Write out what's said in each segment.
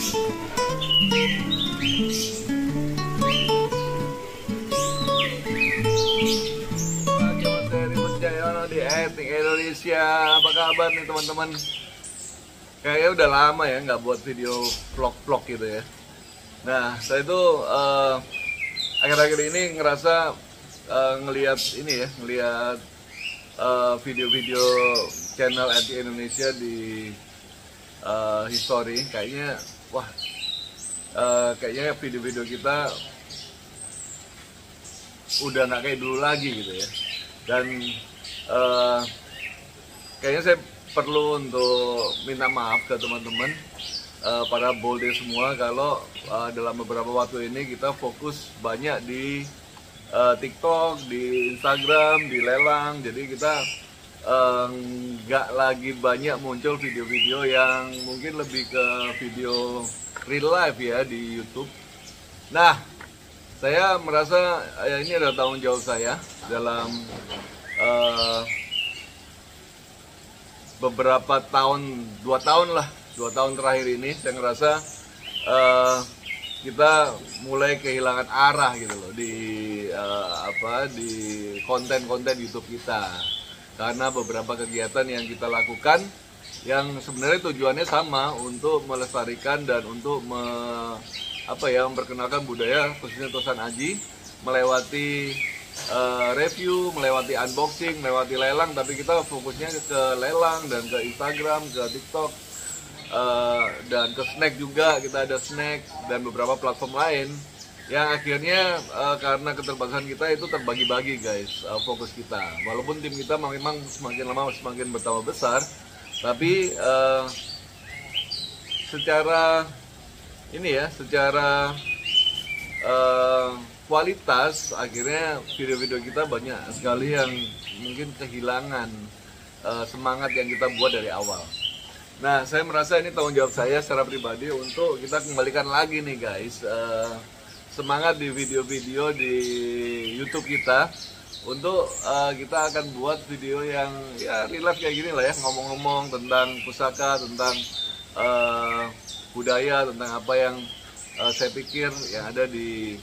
Di Etnik Indonesia, apa kabar nih teman-teman? Kayaknya udah lama ya nggak buat video vlog-vlog gitu ya. Nah, saya itu akhir-akhir ini ngerasa ngelihat ini ya, ngelihat video-video channel Etnik Indonesia di history. Kayaknya, wah, kayaknya video-video kita udah nggak kayak dulu lagi gitu ya. Dan kayaknya saya perlu untuk minta maaf ke teman-teman para bolde semua kalau dalam beberapa waktu ini kita fokus banyak di TikTok, di Instagram, di lelang. Jadi kita nggak lagi banyak muncul video-video yang mungkin lebih ke video real life ya di YouTube. Nah, saya merasa ini adalah tanggung jawab saya dalam beberapa tahun, 2 tahun terakhir ini. Saya ngerasa kita mulai kehilangan arah gitu loh di di konten-konten YouTube kita, karena beberapa kegiatan yang kita lakukan yang sebenarnya tujuannya sama, untuk melestarikan dan untuk memperkenalkan budaya khususnya Tosan Aji, melewati review, melewati unboxing, melewati lelang. Tapi kita fokusnya ke lelang dan ke Instagram, ke TikTok, dan ke snack juga. Kita ada snack dan beberapa platform lain yang akhirnya karena keterbatasan kita itu terbagi-bagi guys, fokus kita. Walaupun tim kita memang semakin lama semakin bertambah besar, tapi secara kualitas akhirnya video-video kita banyak sekali yang mungkin kehilangan semangat yang kita buat dari awal. Nah, saya merasa ini tanggung jawab saya secara pribadi untuk kita kembalikan lagi nih guys, semangat di video-video di YouTube kita, untuk kita akan buat video yang ya real life kayak gini lah ya, ngomong-ngomong tentang pusaka, tentang budaya, tentang apa yang saya pikir yang ada di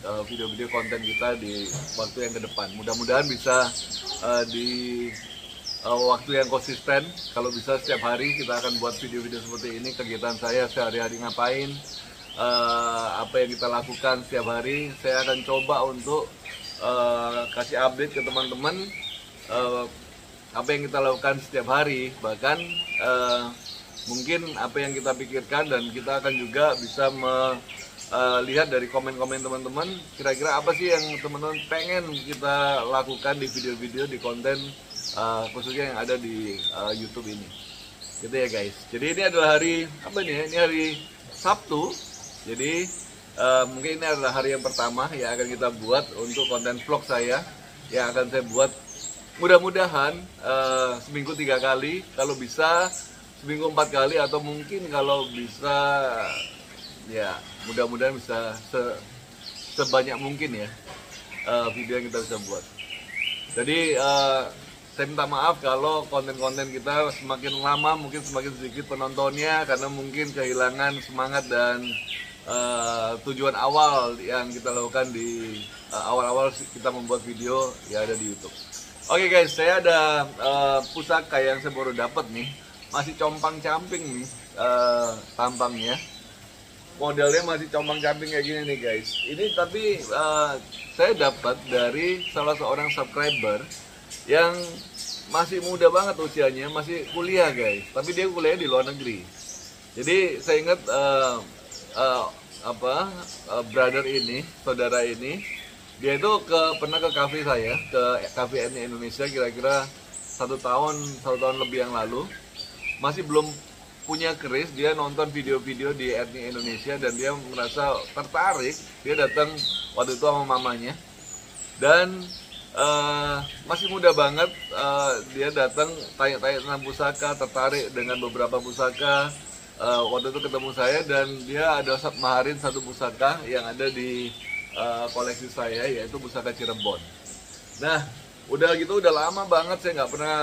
video-video konten kita di waktu yang ke depan. Mudah-mudahan bisa di waktu yang konsisten. Kalau bisa setiap hari kita akan buat video-video seperti ini. Kegiatan saya sehari-hari ngapain, apa yang kita lakukan setiap hari, saya akan coba untuk kasih update ke teman-teman apa yang kita lakukan setiap hari. Bahkan mungkin apa yang kita pikirkan, dan kita akan juga bisa lihat dari komen-komen teman-teman, kira-kira apa sih yang teman-teman pengen kita lakukan di video-video, di konten khususnya yang ada di YouTube ini, gitu ya guys. Jadi ini adalah hari apa nih ya? Ini hari Sabtu. Jadi mungkin ini adalah hari yang pertama yang akan kita buat untuk konten vlog saya, yang akan saya buat mudah-mudahan seminggu 3 kali, kalau bisa seminggu 4 kali, atau mungkin kalau bisa ya mudah-mudahan bisa sebanyak mungkin ya video yang kita bisa buat. Jadi saya minta maaf kalau konten-konten kita semakin lama mungkin semakin sedikit penontonnya, karena mungkin kehilangan semangat dan tujuan awal yang kita lakukan di awal-awal kita membuat video yang ada di YouTube. Oke guys, saya ada pusaka yang saya baru dapat nih, masih compang-camping nih tampangnya. Modelnya masih compang-camping kayak gini nih guys. Ini tapi saya dapat dari salah seorang subscriber yang masih muda banget usianya, masih kuliah guys. Tapi dia kuliah di luar negeri. Jadi saya ingat brother ini, saudara ini, dia itu pernah ke cafe saya, ke cafe Etnik Indonesia kira-kira 1 tahun lebih yang lalu. Masih belum punya keris, dia nonton video-video di Etnik Indonesia dan dia merasa tertarik. Dia datang waktu itu sama mamanya, dan masih muda banget. Dia datang tanya-tanya tentang pusaka, tertarik dengan beberapa pusaka. Waktu itu ketemu saya, dan dia ada maharin 1 pusaka yang ada di koleksi saya, yaitu pusaka Cirebon. Nah, udah gitu udah lama banget saya nggak pernah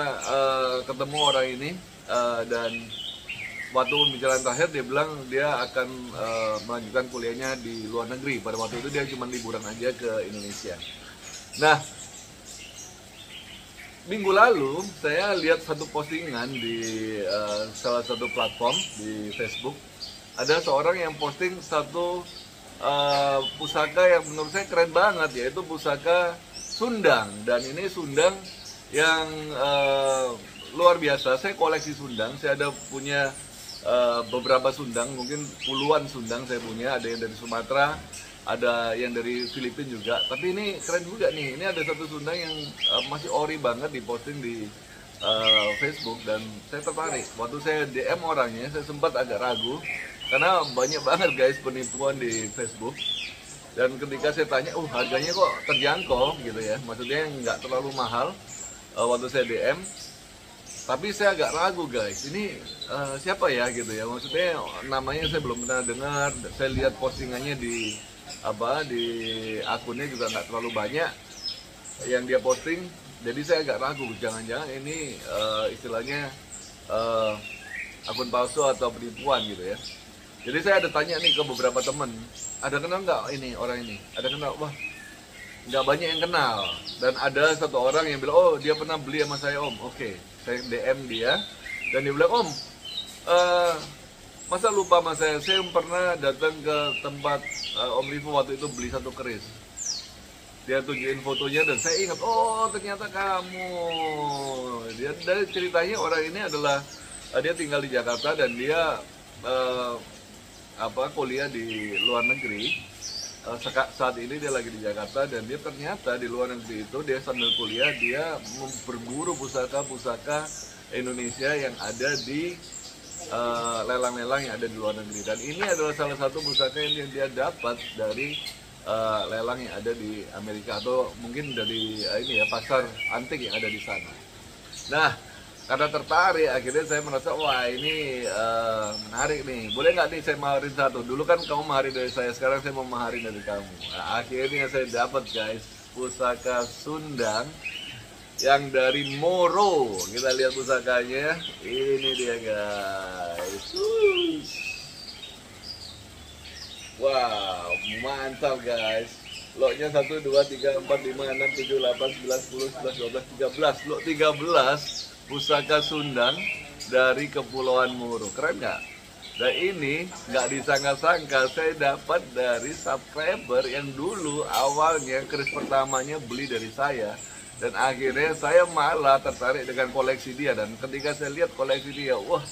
ketemu orang ini, dan waktu pembicaraan terakhir dia bilang dia akan melanjutkan kuliahnya di luar negeri. Pada waktu itu dia cuma liburan aja ke Indonesia. Nah, minggu lalu saya lihat satu postingan di salah satu platform di Facebook. Ada seorang yang posting satu pusaka yang menurut saya keren banget, yaitu pusaka Sundang. Dan ini Sundang yang luar biasa. Saya koleksi Sundang, saya ada punya beberapa Sundang, mungkin puluhan Sundang saya punya. Ada yang dari Sumatera, ada yang dari Filipina juga. Tapi ini keren juga nih, ini ada satu Sundang yang masih ori banget diposting di Facebook. Dan saya tertarik. Waktu saya DM orangnya, saya sempat agak ragu karena banyak banget guys penipuan di Facebook. Dan ketika saya tanya, harganya kok terjangkau gitu ya, maksudnya nggak terlalu mahal. Waktu saya DM, tapi saya agak ragu guys, ini siapa ya gitu ya, maksudnya namanya saya belum pernah dengar. Saya lihat postingannya di akunnya juga nggak terlalu banyak yang dia posting, jadi saya agak ragu, jangan-jangan ini istilahnya akun palsu atau penipuan gitu ya. Jadi saya ada tanya nih ke beberapa temen, ada kenal nggak ini orang ini, ada kenal? Wah, nggak banyak yang kenal. Dan ada satu orang yang bilang, dia pernah beli sama saya om. Oke, saya DM dia dan dia bilang, om, masa lupa sama saya pernah datang ke tempat Om Livo waktu itu beli satu keris. Dia tunjukin fotonya dan saya ingat, ternyata kamu. Dia dari ceritanya orang ini adalah dia tinggal di Jakarta dan dia kuliah di luar negeri. Saat ini dia lagi di Jakarta dan dia ternyata di luar negeri itu dia sambil kuliah dia berburu pusaka-pusaka Indonesia yang ada di lelang-lelang yang ada di luar negeri. Dan ini adalah salah satu pusaka yang dia dapat dari lelang yang ada di Amerika atau mungkin dari pasar antik yang ada di sana. Nah, karena tertarik, akhirnya saya merasa, wah ini menarik nih. Boleh nggak nih saya maharin satu? Dulu kan kamu maharin dari saya, sekarang saya mau maharin dari kamu. Nah, akhirnya saya dapat guys, pusaka Sundang yang dari Moro. Kita lihat pusakanya, ini dia guys. Wow, mantap guys. Lotnya 1, 2, 3, 4, 5, 6, 7, 8, 9, 10, 11, 12, 13. Lot 13. Pusaka Sundang dari Kepulauan Moro, keren nggak? Dan ini nggak disangka-sangka saya dapat dari subscriber yang dulu awalnya keris pertamanya beli dari saya. Dan akhirnya saya malah tertarik dengan koleksi dia. Dan ketika saya lihat koleksi dia, wah,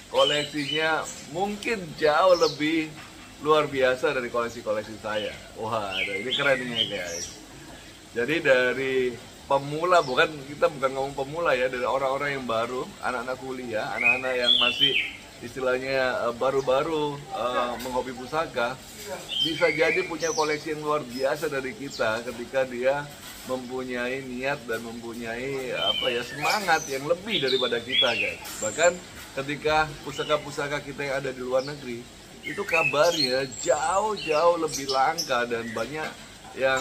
koleksinya mungkin jauh lebih luar biasa dari koleksi-koleksi saya. Wah, ini keren nih guys. Jadi dari pemula, kita bukan ngomong pemula ya, dari orang-orang yang baru, anak-anak kuliah, anak-anak yang masih istilahnya baru-baru menghobi pusaka, bisa jadi punya koleksi yang luar biasa dari kita ketika dia mempunyai niat dan mempunyai semangat yang lebih daripada kita guys. Bahkan ketika pusaka-pusaka kita yang ada di luar negeri itu kabarnya jauh-jauh lebih langka dan banyak yang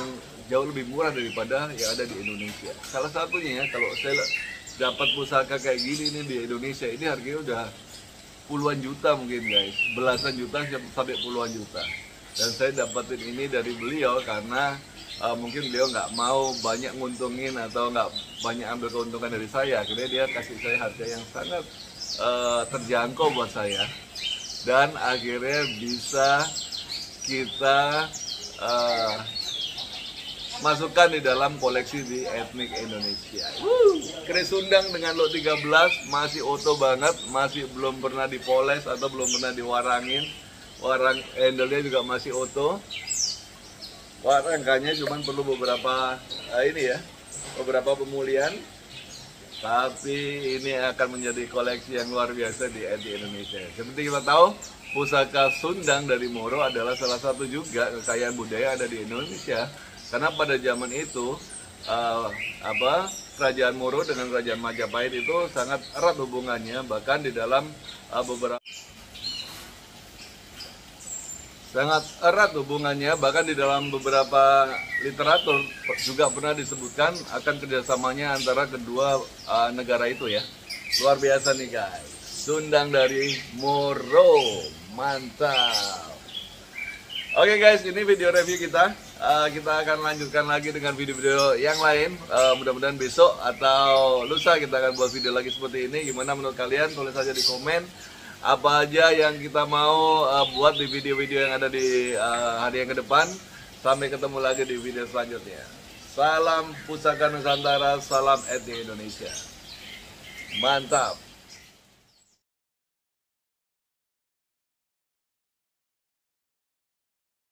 jauh lebih murah daripada yang ada di Indonesia. Salah satunya ya, kalau saya dapat pusaka kayak gini nih di Indonesia, ini harganya udah puluhan juta mungkin guys, belasan juta sampai puluhan juta. Dan saya dapetin ini dari beliau karena mungkin beliau nggak mau banyak nguntungin atau nggak banyak ambil keuntungan dari saya. Akhirnya dia kasih saya harga yang sangat terjangkau buat saya. Dan akhirnya bisa kita masukkan di dalam koleksi di Etnik Indonesia. Keris Sundang dengan lot 13 masih utuh banget, masih belum pernah dipoles atau belum pernah diwarangin. Warang handle-nya juga masih utuh. Warangkannya cuma perlu beberapa beberapa pemulihan. Tapi ini akan menjadi koleksi yang luar biasa di Etnik Indonesia. Seperti kita tahu, pusaka Sundang dari Moro adalah salah satu juga kekayaan budaya ada di Indonesia. Karena pada zaman itu kerajaan Moro dengan kerajaan Majapahit itu sangat erat hubungannya, bahkan di dalam beberapa literatur juga pernah disebutkan akan kerjasamanya antara kedua negara itu ya. Luar biasa nih guys. Sundang dari Moro. Mantap. Oke guys, ini video review kita. Kita akan lanjutkan lagi dengan video-video yang lain. Mudah-mudahan besok atau lusa kita akan buat video lagi seperti ini. Gimana menurut kalian? Tulis saja di komen apa aja yang kita mau buat di video-video yang ada di hari yang ke depan. Sampai ketemu lagi di video selanjutnya. Salam Pusaka Nusantara, salam etnik Indonesia. Mantap.